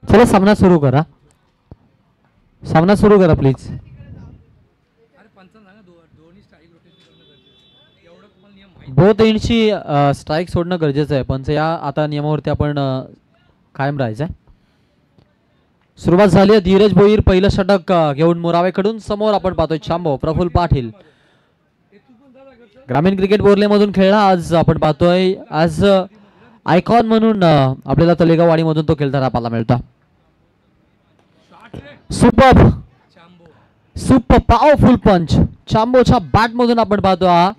चला सामना सुरू करा. सामना सुरू करा प्लीज. बोथ एंडची स्ट्राईक सोडणं गरजेचं आहे. पंच या आता नियमावरती आपण कायम राहायचं आहे. सुरुवात झाली आहे. धीरज भोईर पहिलं षटक घेऊन मोरावेकडून. समोर आपण पाहतोय चांबो प्रफुल्ल पाटील. ग्रामीण क्रिकेट बोर्लेमधून खेळला. आज आपण पाहतोय आज आयकॉन म्हणून आपल्याला तलेगाव वाडीमधून तो खेळताना पाहायला मिळतो. सुपर सुपर पॉवरफुल पंच चांबोच्या बॅट मधून आपण पाहतो. हा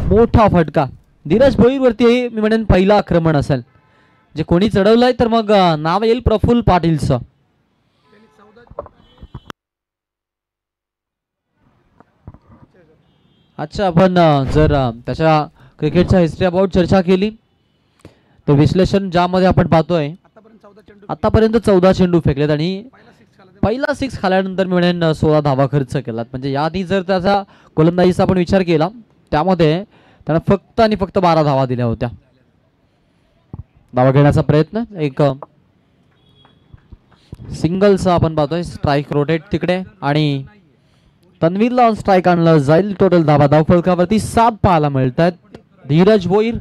मोठा फटका धीरज भोईर वरती मी म्हणेन पहिलं आक्रमण असेल. जे कोणी चढवलंय तर मग नाव येईल प्रफुल्ल पाटीलचं. अच्छा आपण जर त्याच्या क्रिकेटच्या हिस्ट्री अबाउट चर्चा केली तर विश्लेषण ज्यामध्ये आपण पाहतोय आतापर्यंत 14 चेंडू फेकलेत आणि पहिला 6 खाल्यानंतर मी म्हणेन 16 धावा खर्च केलात. म्हणजे याआधी जर त्याचा गोलंदाजीचा आपण विचार केला त्यामध्ये त्यानं फक्त आणि फक्त 12 धावा दिल्या होत्या. धावा घेण्याचा प्रयत्न एक सिंगलचा आपण पाहतोय. स्ट्राईक रोटेट तिकडे आणि तन्वीरला ऑन स्ट्राईक आणलं जाईल. टोटल धावा धावफलकावरती 7 पाहायला मिळतात. धीरज भोईर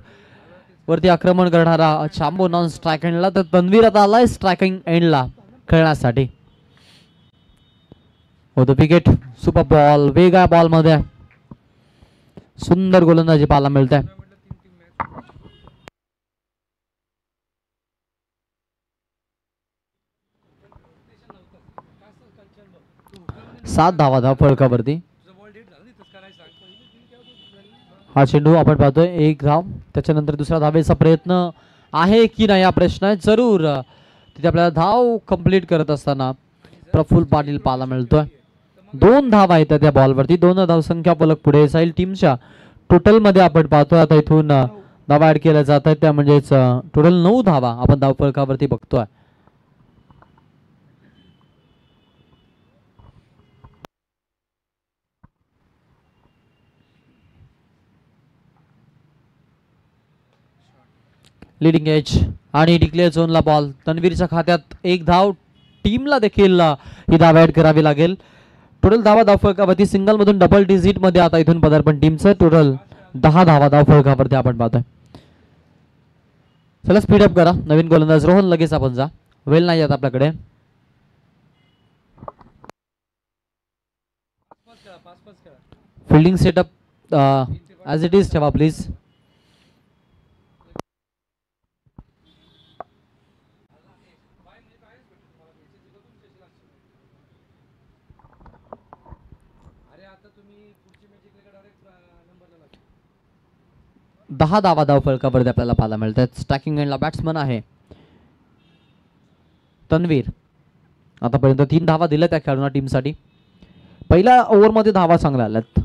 वरती आक्रमण करणारा चांबो नॉन स्ट्राईक एंडला तर तन्वीर आता आलाय स्ट्रायकिंग एंडला खेळण्यासाठी. होतो विकेट. सुपर बॉल वेगळ्या बॉल मध्ये सुंदर गोलंदाजी पाहायला मिळते. 7 धावा धावफलकावरती. हा चेंडू आपण पाहतोय 1 धाव. त्याच्यानंतर दुसरा धावेचा प्रयत्न आहे की नाही हा प्रश्न आहे. जरूर तिथे आपल्याला धाव कंप्लीट करत असताना प्रफुल्ल पाटील पाहायला मिळतोय. 2 धावा आहेत त्या बॉलवरती. 2 धावसंख्या फलक पुढे जाईल टीमच्या. टोटल मध्ये आपण पाहतोय आता इथून धावा ऍड केल्या जात आहेत त्या म्हणजेच टोटल 9 धावा आपण धावफलकावरती बघतोय. लीडिंग एज आणि डिक्लेअर झोनला बॉल. तन्वीरच्या खात्यात 1 धाव. टीमला देखील ही धाव ऍड करावी लागेल. टोटल धावा धावफलकावरती सिंगल मधून डबल डिजिट मध्ये आता इथून पदार्पण टीमचं. टोटल 10 धावा धावफलकावरती आपण पाहतोय. चला स्पीडअप करा. नवीन गोलंदाज रोहन लगेच आपण जा. वेळ नाही आता आपल्याकडे. Fielding setup as it is ठेवा प्लीज. दहा धावा धावफलकावरती आपल्याला पाहायला मिळतात. स्टॅकिंग एंडला बॅट्समन आहे तन्वीर. आतापर्यंत 3 धावा दिल्या त्या खेळाडूंना टीमसाठी. पहिल्या ओव्हरमध्ये धावा चांगल्या आल्यात.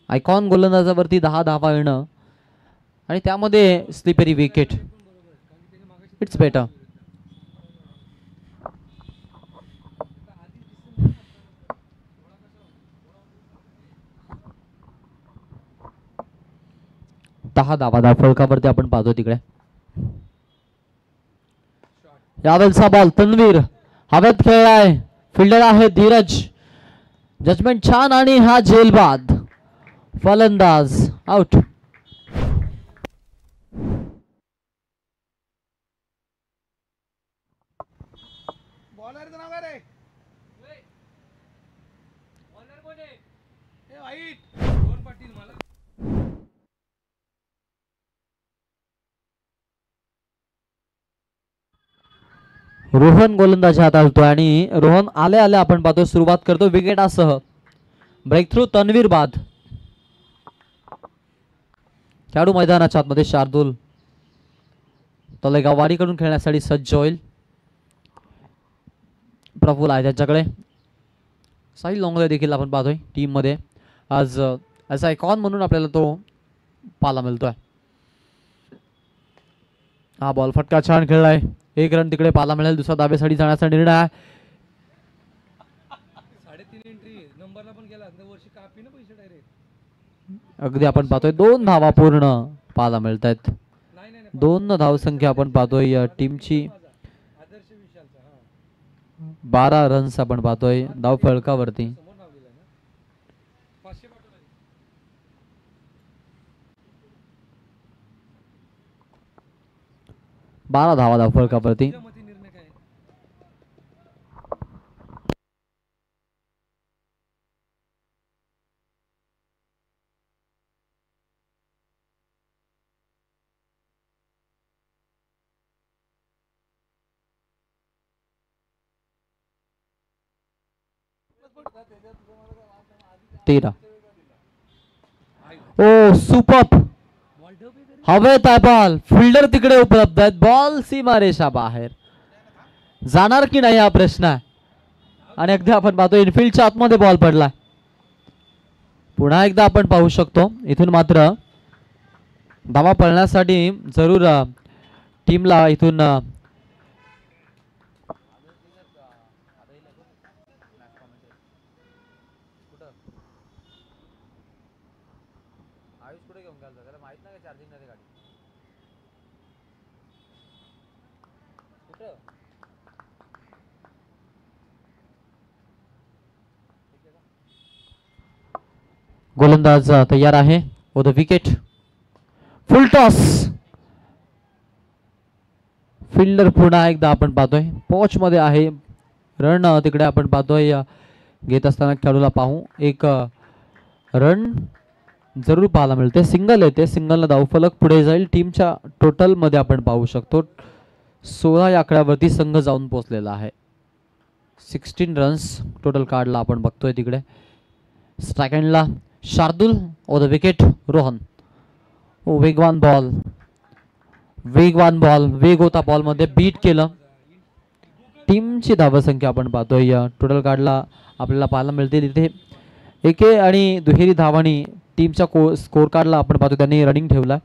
आयकॉन गोलंदाजावरती 10 धावा येणं आणि त्यामध्ये स्लिपरी विकेट. It's better. दहा धावा धावफलकावरती आपण पाहतो तिकडे. यावेळचा बॉल तन्वीर हवेत खेळलाय. फिल्डर आहे धीरज. जजमेंट छान आणि हा झेलबाद. फलंदाज आउट. रोहन गोलंदाजी हाताळतो आणि रोहन आले आले आपण पाहतो सुरुवात करतो विकेटासह. ब्रेक थ्रू तन्वीर बाद. खेळाडू मैदानाच्या आतमध्ये शार्दूल तलेगाव वाडीकडून खेळण्यासाठी सज्ज होईल. प्रफुल्ल आहे त्याच्याकडे. साहिल लोंगले देखील आपण पाहतोय टीम मध्ये. आज असा आयकॉन म्हणून आपल्याला तो पाहायला मिळतोय. हा बॉल फटका छान खेळलाय. 1 रन तिकडे पाहायला मिळेल. दुसरा धावेसाठी जाण्याचा निर्णय आहे. अगदी आपण पाहतोय 2 धावा पूर्ण पाहायला मिळत आहेत. 2 धावसंख्या आपण पाहतोय टीमची. 12 रन्स आपण पाहतोय धाव फलकावरती. 12 धावा धाव फलकावरती. तेरा. ओ सुपर. हवेत आहे बॉल. फिल्डर तिकडे उपलब्ध आहेत. बॉल सीमारेषा बाहेर जाणार की नाही हा प्रश्न आहे. आणि अगदी आपण पाहतो इनफिल्डच्या आतमध्ये बॉल पडला. पुन्हा एकदा आपण पाहू शकतो इथून मात्र धावा पळण्यासाठी जरूर टीमला इथून गोलंदाज तयार आहे. Over the wicket. Full toss. Fielder पुन्हा एकदा आपण पाहतोय पॉच मध्ये आहे. रन तिकडे आपण पाहतोय घेत असताना खेळूला पाहू एक रन जरूर पाहायला मिळते. सिंगल येते. सिंगलला धावफलक पुढे जाईल. टीमच्या टोटल मध्ये आपण पाहू शकतो 16 या आकड्यावरती संघ जाऊन पोहोचलेला आहे. 16 रन्स टोटल काढला आपण बघतोय तिकडे. स्ट्राइक एंडला शार्दुल. ओ द विकेट. रोहन. ओ वेगवान बॉल. वेगवान बॉल. वेग होता बॉल मध्ये. बीट केलं. टीमची धावसंख्या आपण पाहतोय टोटल काढला आपल्याला पाहायला मिळते तिथे एके आणि दुहेरी धावांनी टीमच्या स्कोर कार्डला आपण पाहतो त्यांनी रनिंग ठेवला.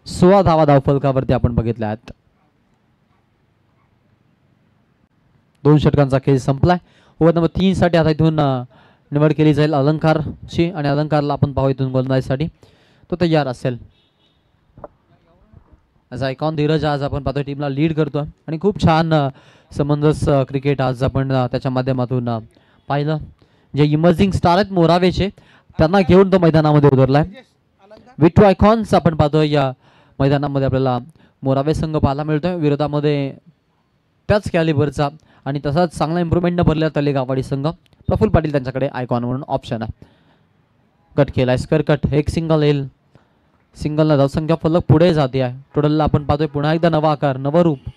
16 धावा धावफलकावरती आपण बघितल्या आहेत. 2 षटकांचा खेळ संपलाय. ओव्हर नंबर 3 साठी आता इथून निवड केली जाईल अलंकारची आणि अलंकारला आपण पाहू इथून गोलंदाजीसाठी तो तयार असेल. ॲज आयकॉन धीरज आज आपण पाहतो टीमला लीड करतोय आणि खूप छान समंजस क्रिकेट आज आपण त्याच्या माध्यमातून पाहिलं. जे इमर्जिंग स्टार आहेत मोरावेचे त्यांना घेऊन तो मैदानामध्ये उतरलाय. विट्टू आयकॉन्स आपण पाहतोय या मैदानामध्ये आपल्याला मोरावे संघ पाहायला मिळतोय. विरोधामध्ये त्याच कॅलिबरचा आणि तसाच चांगला इम्प्रुव्हमेंट न भरलेला तलेगाववाडी संघ. प्रफुल्ल पाटील त्यांच्याकडे आयकॉन म्हणून ऑप्शन आहे. कट केलाय. Square cut. एक सिंगल येईल. सिंगलला धावसंख्या फलक पुढे जाते आहे. टोटलला आपण पाहतोय पुन्हा एकदा नवा आकार नवं रूप.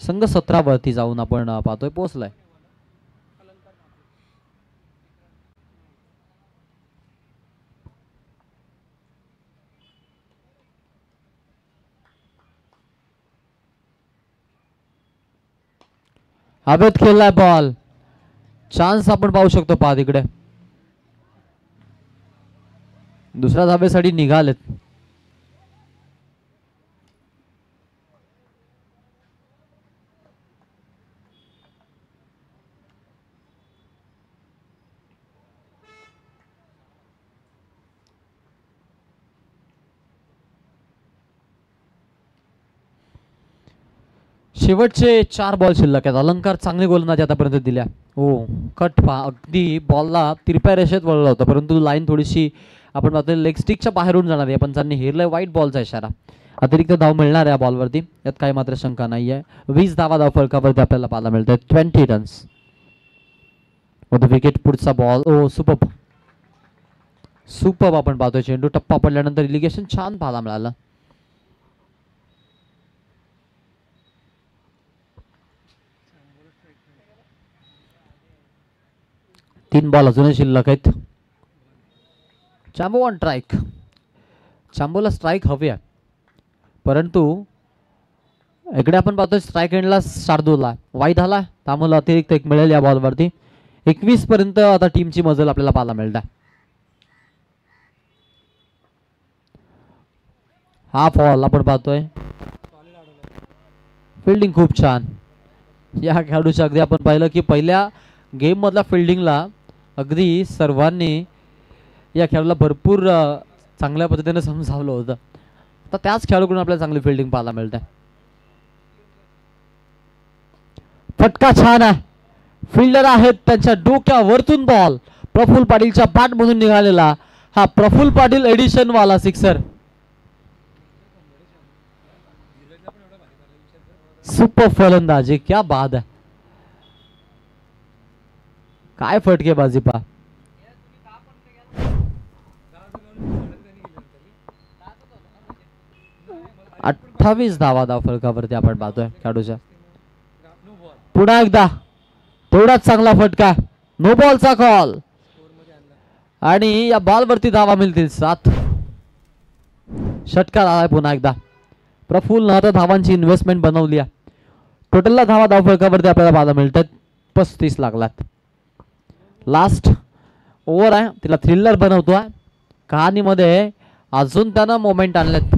संघ 17 वरती जाऊन आपण पाहतोय पोहोचलाय. हवेत खेळलाय बॉल. चान्स आपण पाहू शकतो. पहा तिकडे दुसऱ्या धावेसाठी निघालेत. शेवटचे 4 बॉल शिल्लक आहेत. अलंकार चांगले गोलंदाजी आतापर्यंत दिल्या. हो कट पहा अगदी बॉलला तिरप्या रेषेत वळला होता परंतु लाईन थोडीशी आपण पाहतोय लेग स्टिकच्या बाहेरून जाणार आहे. पण त्यांनी हेरलाय. वाईट बॉलचा इशारा. अतिरिक्त धाव मिळणार आहे बॉलवरती यात काही मात्र शंका नाही आहे. 20 धावा धाव फलकावरती आपल्याला पाहायला मिळत 20 रन्स. विकेट. पुढचा बॉल. ओ सुपर. सुपर आपण पाहतोय चेंडू टप्पा पडल्यानंतर इलिगेशन छान पाहायला मिळालं. तीन बॉल अजूनही शिल्लक आहेत. चांबो ऑन स्ट्राइक. चांबोला स्ट्राइक हवी आहे परंतु इकडे आपण पाहतोय स्ट्राइक एंडला शार्दूलला वाईट आला त्यामुळे अतिरिक्त एक मिळेल या बॉलवरती. 21 पर्यंत आता टीमची मजल आपल्याला पाहायला मिळत आहे. हा बॉल आपण पाहतोय. फिल्डिंग खूप छान या खेळाडूच्या. अगदी आपण पाहिलं की पहिल्या गेम मधल्या फिल्डिंगला अगदी सर्वांनी या खेळाडूला भरपूर चांगल्या पद्धतीने समजावलं होतं. तर त्याच खेळाडूकडून आपल्याला चांगली फिल्डिंग पाहायला मिळते. फटका छान आहे. फिल्डर आहेत त्यांच्या डोक्यावरतून बॉल प्रफुल्ल पाटीलच्या बॅट मधून निघालेला हा प्रफुल्ल पाटील एडिशन वाला सिक्सर. सुपर फलंदाजी, क्या बात आहे, काय फटकेबाजी पा. 28 धावा धाव फलकावरती आपण पाहतोय खेळाडूच्या. पुन्हा एकदा तेवढाच चांगला फटका, नो बॉलचा कॉल आणि या बॉलवरती धावा मिळतील 7. षटकार आलाय पुन्हा एकदा. प्रफुल्ल आता धावांची इन्व्हेस्टमेंट बनवली आहे. टोटलला धावा धाव फलकावरती आपल्याला पाहायला मिळतात 35 लागलात. लास्ट ओव्हर आहे, तिला थ्रिलर बनवतोय. कहाणीमध्ये अजून त्यानं मोमेंट आणलेत.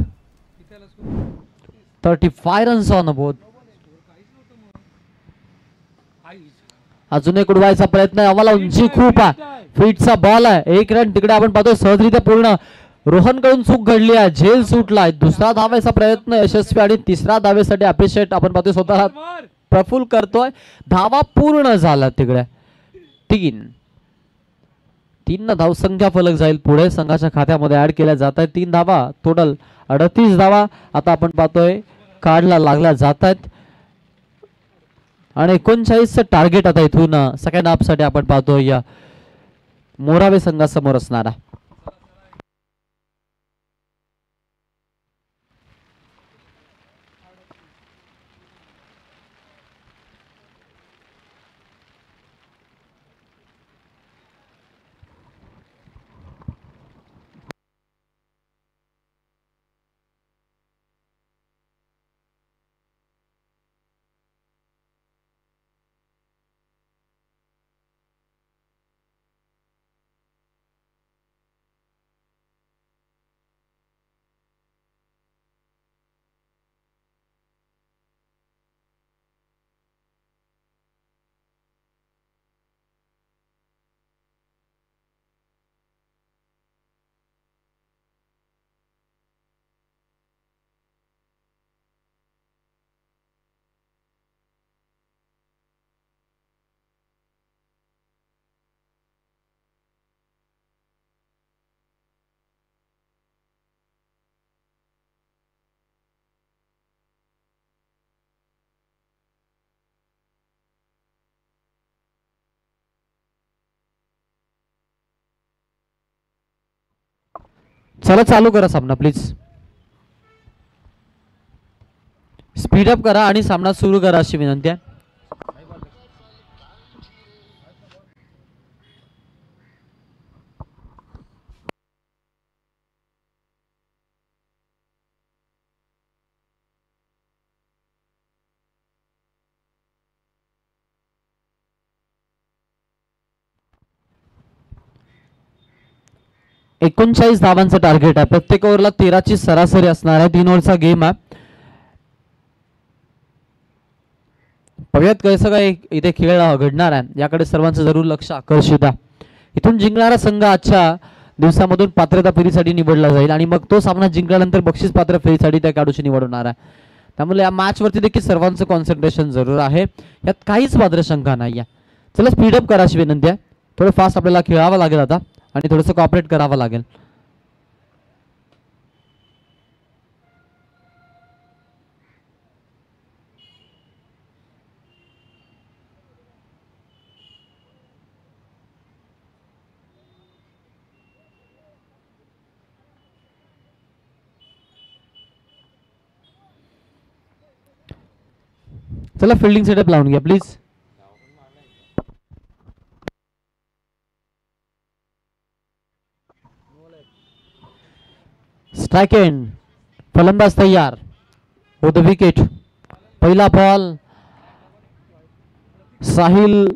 35 रन्स ऑन बोर्ड. अजून एक उडवायचा प्रयत्न आहे, आम्हाला उंची खूप आहे. फिटचा बॉल आहे, 1 रन तिकडे आपण पाहतो सहजरित्या पूर्ण. रोहन कडून चूक घडली आहे, झेल सुटलाय. दुसरा धावायचा प्रयत्न यशस्वी आणि तिसरा धावेसाठी अप्रिशिएट आपण पाहतोय स्वतः प्रफुल्ल करतोय. धावा पूर्ण झाला तिकडे. 3 धावसंख्या फलक जाईल पुढे संघाच्या खात्यामध्ये ऍड केल्या जात आहेत. 3 धावा टोटल 38 धावा आता आपण पाहतोय काढला लागल्या जात आहेत आणि 39चं टार्गेट आता इथून सेकंड हाफ साठी आपण पाहतोय या मोरावे संघासमोर असणार आहे. चला चालू करा सामना प्लीज. स्पीडअप करा आणि सामना सुरू करा अशी विनंती आहे. एकोणचाळीस धावांचं टार्गेट आहे. प्रत्येक ओव्हरला 13ची सरासरी असणार आहे. 3 ओव्हरचा गेम आहे. बघूयात कसं काय इथे खेळ घडणार आहे याकडे सर्वांचं जरूर लक्ष आकर्षित आहे. इथून जिंकणारा संघ आजच्या दिवसामधून पात्रता फेरीसाठी निवडला जाईल आणि मग तो सामना जिंकल्यानंतर बक्षीस पात्र फेरीसाठी त्या खेळाडूची निवड होणार आहे. त्यामुळे या मॅच वरती देखील सर्वांचं कॉन्सन्ट्रेशन जरूर आहे. यात काहीच पात्र शंका नाही आहे. चला स्पीडअप करा अशी विनंती आहे. थोडं फास्ट आपल्याला खेळावं लागेल आता आणि थोडंसं कॉपरेट करावं लागेल. चला फिल्डिंग सेटअप लावून घ्या प्लीज. स्ट्राइक एंड, फलंदाज तैयार हो द विकेट. पहिला बॉल साहिल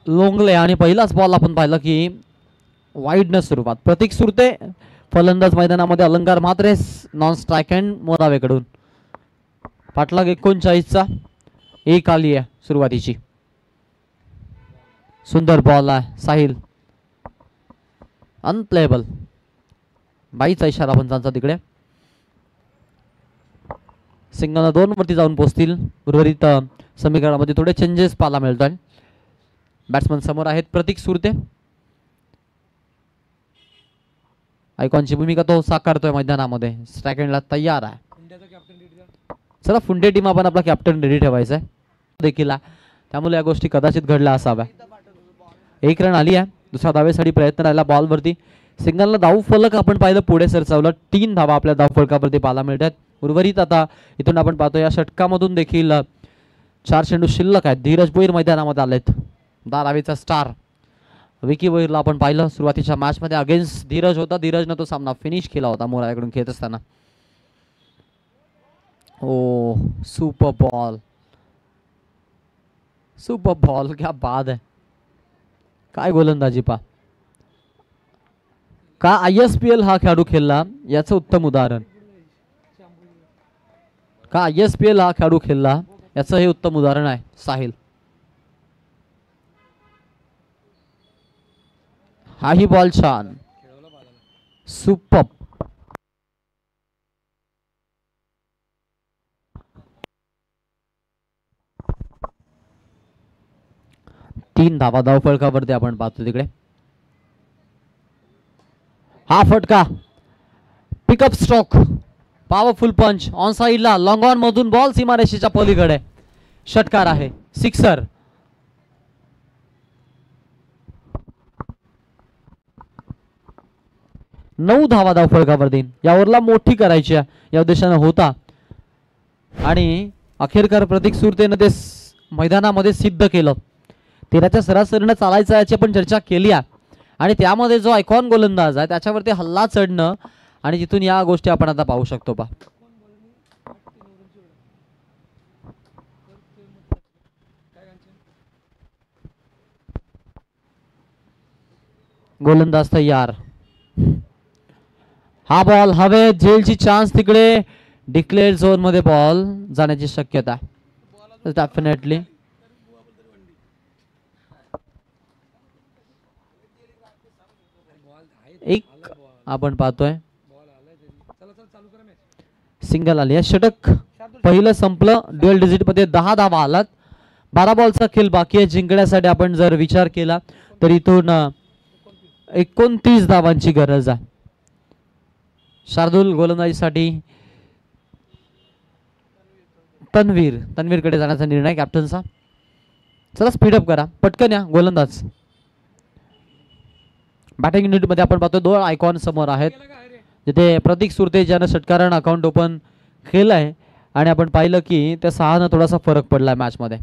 लोंगले आणि पहिलाच बॉल आपण पाहिलं की वाईडनं स्वरूपात प्रतीक सुरते फलंदाज मैदानामध्ये. अलंकार म्हात्रे नॉन स्ट्राइक एंड मोरावेकडून. पाठलाग 39चा 1 आली आहे सुरुवातीची. सुंदर बॉल आहे साहिल, अनप्लेबल. बाईचा इशारा पंचांचा तिकडे. सिंगल 2 वरती जाऊन पोहोचतील. उर्वरित समीकरणामध्ये थोडे चेंजेस पाहायला मिळतात. बॅट्समन समोर आहेत प्रतीक सुरते. आयकॉनची भूमिका तो साकारतोय मैदानामध्ये. स्ट्रायक तयार आहे. चला फुंडे टीम आपण आपला कॅप्टन रेडी ठेवायचा आहे देखील, त्यामुळे या गोष्टी कदाचित घडल्या असाव्या. 1 रन आली आहे. दुसरा धावेसाठी प्रयत्न राहिला बॉलवरती. सिंगलला धाव फलक आपण पाहिलं पुढे सरसावलं. 3 धावा आपल्या धाव फलकावरती पाहायला मिळतात. उर्वरित आता इथून आपण पाहतो या षटकामधून देखील 4 चेंडू शिल्लक आहेत. धीरज भोईर मैदानामध्ये आलेत. 10 धावेचा स्टार विकी भोईरला आपण पाहिलं सुरुवातीच्या मॅच मध्ये अगेन्स्ट धीरज होता. धीरजनं तो सामना फिनिश केला होता मोरायाकडून खेळत असताना. ओ सुपर बॉल, सुपर बॉल, क्या बात है. काय गोलंदाजी पा. का ISPL हा खेळाडू खेळला याचं उत्तम उदाहरण. का ISPL हा खेळाडू खेळला याचं हे उत्तम उदाहरण आहे साहिल. हाही बॉल छान, सुपर. 3 धावा धाव फलकावरती आपण पाहतो तिकडे. हा फटका पिकअप स्ट्रोक, पॉवरफुल पंच ऑन साइडला, लॉंग ऑन मधून बॉल सीमारेषेच्या पलीकडे. षटकार आहे, सिक्सर. नऊ धावा धाव फलकावरती. या ओव्हरला मोठी करायची या उद्देशाने होता आणि अखेरकार प्रतीक सुरतेने ते मैदानामध्ये सिद्ध केलं. 13च्या सरासरीने चालायचं याची पण चर्चा केली आहे आणि त्यामध्ये जो आयकॉन गोलंदाज आहे त्याच्यावरती हल्ला चढणं आणि तिथून या गोष्टी आपण आता पाहू शकतो. पा गोलंदाज तयार. हा बॉल हवे, झेलची चान्स तिकडे. डिक्लेअर झोन मध्ये बॉल जाण्याची शक्यता डेफिनेटली. एक आपण पाहतोय सिंगल आली आहे. षटक पहिलं संपलं. ड्युअल डिजिट मध्ये 10 धावा आलात. 12 बॉलचा खेळ बाकी आहे. जिंकण्यासाठी आपण जर विचार केला तर इथून 29 धावांची गरज आहे. शार्दूल गोलंदाजीसाठी. तन्वीरकडे जाण्याचा निर्णय कॅप्टनचा. चला स्पीडअप करा, पटकन या गोलंदाज. बॅटिंग युनिट मध्ये आपण पाहतो 2 आयकॉन समोर आहेत, जिथे प्रतीक सुरते ज्यानं षटकारानं अकाउंट ओपन केलंय आणि आपण पाहिलं की त्या 6नं थोडासा फरक पडलाय मॅच मध्ये.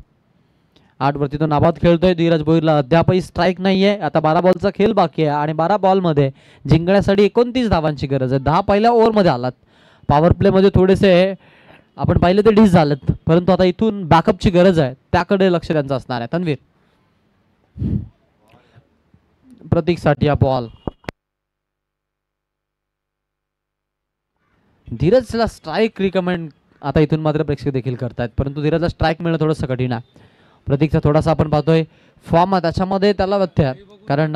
8 वरती तो नाबाद खेळतोय. धीरज भोईरला अद्यापही स्ट्राईक नाहीये. आता 12 बॉलचा खेळ बाकी आहे आणि 12 बॉल मध्ये जिंकण्यासाठी 29 धावांची गरज आहे. 10 पहिल्या ओव्हर मध्ये आलात. पॉवर प्ले मध्ये थोडेसे आपण पाहिले ते डिस झालेत, परंतु आता इथून बॅकअपची गरज आहे, त्याकडे लक्ष त्यांचं असणार आहे. तन्वीर प्रतीक साठी हा बॉल. धीरजला स्ट्राईक रिकमेंड आता इथून मात्र प्रेक्षक देखील करतायत, परंतु धीरजला स्ट्राईक मिळणं थोडंसं कठीण आहे. प्रतीकचा थोडासा आपण पाहतोय फॉर्म त्याच्यामध्ये त्याला व्यत्यय, कारण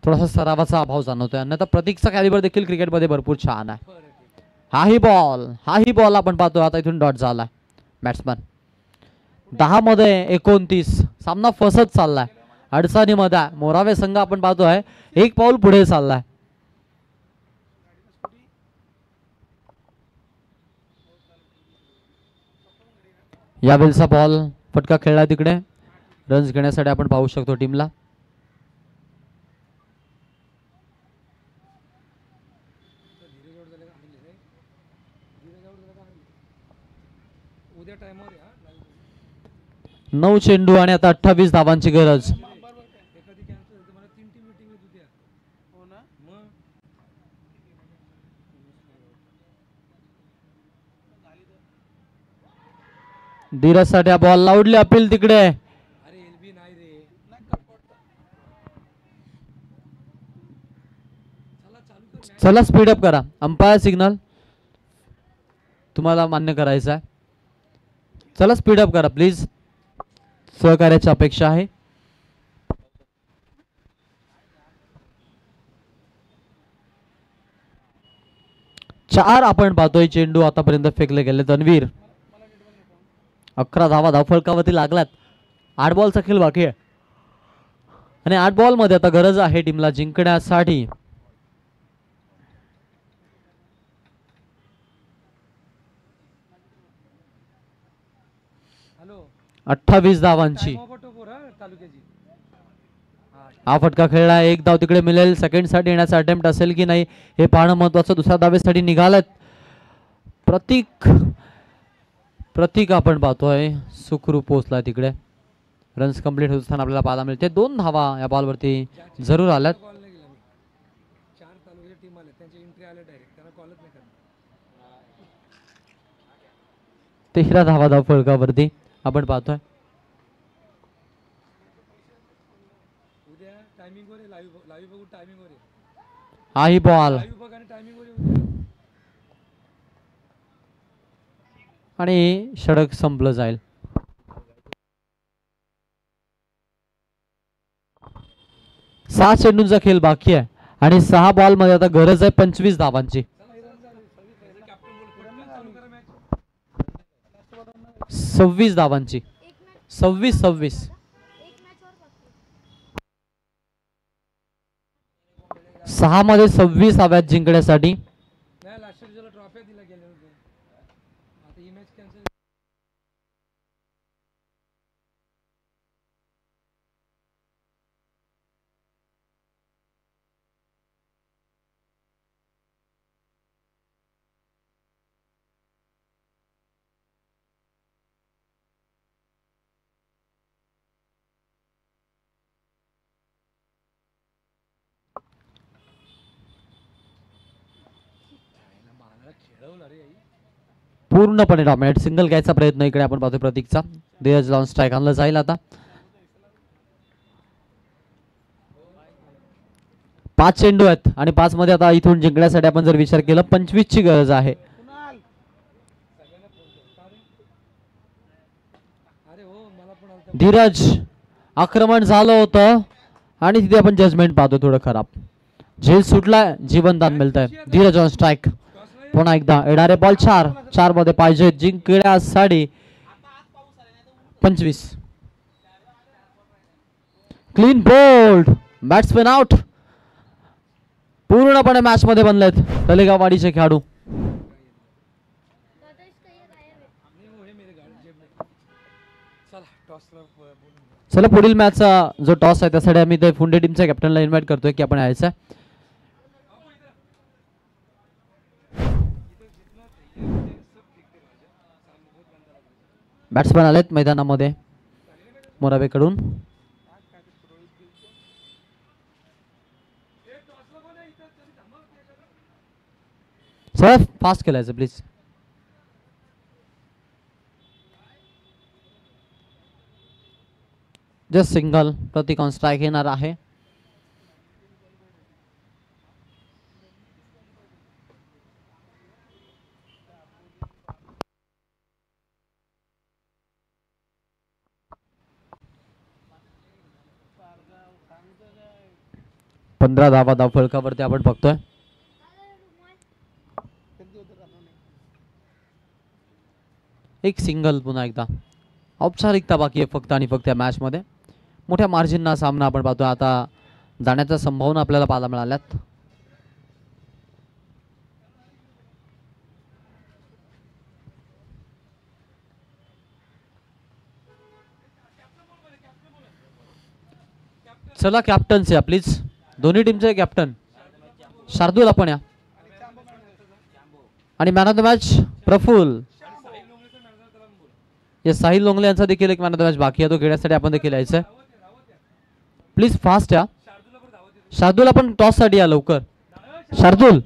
थोडासा सरावाचा अभाव जाणवतोय. अन्यथा प्रतीकचा कॅलिबर देखील क्रिकेटमध्ये भरपूर छान आहे. हाही बॉल आपण पाहतोय. आता इथून डॉट झालाय बॅट्समन. 10 मध्ये 29. सामना फसत चाललाय, अडचणीमध्ये. मोरावे संघ आपण पाहतोय 1 पाऊल पुढे चाललाय. यावेळचा बॉल फटका खेळला तिकडे. रन्स घेण्यासाठी आपण पाहू शकतो टीमला. नऊ चेंडू आणि आता 28 धावांची गरज. धीरज साठी बॉल लावडली. अपील तिकडे. चला स्पीडअप करा. अंपायर सिग्नल तुम्हाला मान्य करायचं आहे. चला स्पीडअप करा प्लीज, सहकार्याची अपेक्षा आहे. 4 आपण पाहतोय चेंडू आतापर्यंत फेकले गेले. तन्वीर 11 धावा धावफलकावरती लागलात. 8 बॉलचा खेळ बाकी आहे आणि 8 बॉल मध्ये आता गरज आहे टीमला जिंकण्यासाठी. 28 धावांची. हा फटका खेळला. 1 धाव तिकडे मिळेल. सेकंड साठी येण्याचा अटेम्प्ट असेल की नाही हे पाहणं महत्वाचं. दुसऱ्या धावेसाठी निघालत प्रतीक आपण पाहतोय सुखरूप पोहोचला तिकडे. रन्स कंप्लीट होत असताना आपल्याला पाहायला मिळते. 2 धावा या बॉलवरती जरूर आल्यात. 13 धावा धाव फलकावरती आपण पाहतोय. हाही बॉल आणि षटक संपलं जाईल. 6 चेंडूंचा खेळ बाकी आहे आणि 6 बॉल मध्ये आता गरज आहे 25 धावांची. 26 धावांची. 26 6 मध्ये 26 धाव्यात जिंकण्यासाठी. पूर्णपणे डॉमिनेट. सिंगल घ्यायचा प्रयत्न इकडे आपण पाहतोय प्रतीकचा. धीरज लावून स्ट्राईक आणला जाईल. आता 5 चेंडू आहेत आणि 5 मध्ये आता इथून जिंकण्यासाठी आपण जर विचार केला 25 ची गरज आहे. धीरज आक्रमण झालं होतं आणि तिथे आपण जजमेंट पाहतो थोडं खराब. झेल सुटलाय. जीवनदान मिळतंय. Dheeraj on strike. पुन्हा एकदा येणारे बॉल 4 मध्ये पाहिजे जिंकण्यासाठी. 25 क्लीन बोल्ड. Batsman out. पूर्णपणे मॅच मध्ये बनलेत तलेगाववाडीचे खेळाडू. चला पुढील मॅचचा जो टॉस आहे त्यासाठी आम्ही ते फुंडे टीमच्या कॅप्टनला इन्व्हाइट करतोय की आपण यायचं. बॅट्समॅन आलेत मैदानामध्ये मोरावेकडून. सर फास्ट खेळायचं please. Just single. Prateek on strike येणार आहे. पंधरा धावा धाव फलकावरती आपण बघतोय. एक सिंगल. पुन्हा एकदा औपचारिकता बाकी आहे फक्त आणि फक्त या मॅच मध्ये. मोठ्या मार्जिनना सामना आपण पाहतोय. आता जाण्याच्या संभावना आपल्याला पाहायला मिळाल्यात. चला कॅप्टन्स या प्लीज. दोन्ही टीमचे कॅप्टन. शार्दूल आपण या. आणि man of the match Praful. Sahil Longale यांचा देखील एक मॅन ऑफ द मॅच बाकी आहे. तो घेण्यासाठी आपण देखील यायचं. प्लीज फास्ट या. शार्दूल आपण टॉस साठी या लवकर. शार्दूल